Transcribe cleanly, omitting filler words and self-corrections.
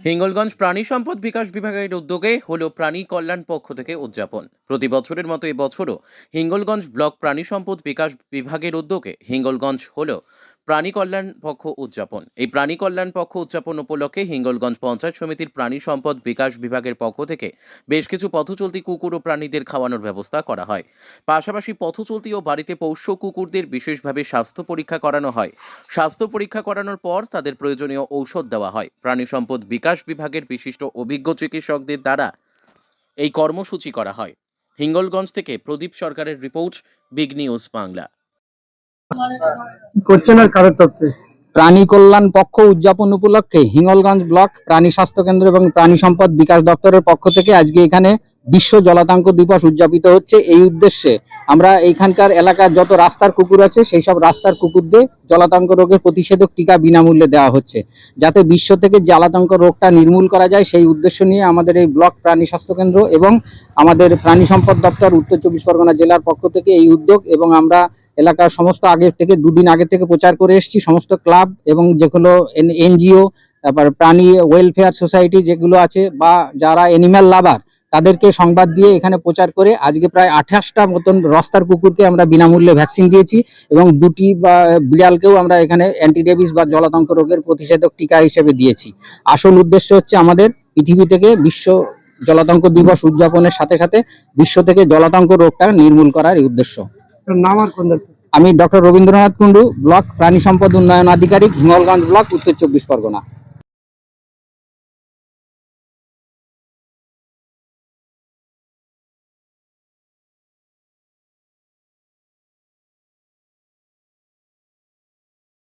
হিঙ্গলগঞ্জ প্রাণী সম্পদ বিকাশ বিভাগের উদ্যোগে হলো প্রাণী কল্যাণ পক্ষ থেকে উদযাপন। প্রতি বছরের মতো এবছরও হিঙ্গলগঞ্জ ব্লক প্রাণী সম্পদ বিকাশ বিভাগের উদ্যোগে হিঙ্গলগঞ্জ হলো প্রাণী কল্যাণ পক্ষ উদযাপন। এই প্রাণী কল্যাণ পক্ষ উদযাপন উপলক্ষে হিঙ্গলগঞ্জ পঞ্চায়েত সমিতির প্রাণী সম্পদ বিকাশ বিভাগের পক্ষ থেকে বেশ কিছু পথচলতি কুকুর ও প্রাণীদের খাওয়ানোর ব্যবস্থা করা হয়। পাশাপাশি পথচলতি ও বাড়িতে পোষ্য কুকুরদের বিশেষভাবে স্বাস্থ্য পরীক্ষা করানো হয়। স্বাস্থ্য পরীক্ষা করানোর পর তাদের প্রয়োজনীয় ঔষধ দেওয়া হয়। প্রাণী সম্পদ বিকাশ বিভাগের বিশিষ্ট অভিজ্ঞ চিকিৎসকদের দ্বারা এই কর্মসূচি করা হয়। হিঙ্গলগঞ্জ থেকে প্রদীপ সরকারের রিপোর্ট, বিগ নিউজ বাংলা। করছেন আর কারোর তথ্যে প্রাণী কল্যাণ পক্ষ উদযাপন উপলক্ষে হিঙ্গলগঞ্জ ব্লক প্রাণী স্বাস্থ্য কেন্দ্র এবং প্রাণী সম্পদ বিকাশ দপ্তরের পক্ষ থেকে আজকে এখানে বিশ্ব জলাতঙ্ক দিবস উদযাপিত হচ্ছে। এই উদ্দেশ্যে আমরা এইখানকার এলাকার যত রাস্তার কুকুর আছে সেই সব রাস্তার কুকুরদের জলাতঙ্ক রোগের প্রতিষেধক টিকা বিনামূল্যে দেওয়া হচ্ছে, যাতে বিশ্ব থেকে জলাতঙ্ক রোগটা নির্মূল করা যায়। সেই উদ্দেশ্য নিয়ে আমাদের এই ব্লক প্রাণী স্বাস্থ্য কেন্দ্র এবং আমাদের প্রাণী সম্পদ দপ্তর উত্তর চব্বিশ পরগনা জেলার পক্ষ থেকে এই উদ্যোগ, এবং আমরা এলাকার সমস্ত আগে থেকে দুদিন আগে থেকে প্রচার করে এসেছি। সমস্ত ক্লাব এবং যেগুলো এনজিও, তারপর প্রাণী ওয়েলফেয়ার সোসাইটি যেগুলো আছে বা যারা অ্যানিম্যাল লাভার, তাদেরকে সংবাদ দিয়ে এখানে প্রচার করে আজকে প্রায় 28টা মতন রাস্তার কুকুরকে আমরা বিনামূল্যে ভ্যাকসিন দিয়েছি, এবং দুটি বা বিড়ালকেও আমরা এখানে অ্যান্টিরেবিস বা জলাতঙ্ক রোগের প্রতিষেধক টিকা হিসেবে দিয়েছি। আসল উদ্দেশ্য হচ্ছে আমাদের পৃথিবী থেকে বিশ্ব জলাতঙ্ক দিবস উদযাপনের সাথে সাথে বিশ্ব থেকে জলাতঙ্ক রোগটা নির্মূল করার এই উদ্দেশ্য। নাম আর কোন দায়িত্ব? আমি ডক্টর রবীন্দ্রনাথ কুন্ডু, ব্লক প্রাণী সম্পদ উন্নয়ন আধিকারিক, হিঙ্গলগঞ্জ ব্লক, উত্তর চব্বিশ পরগনা।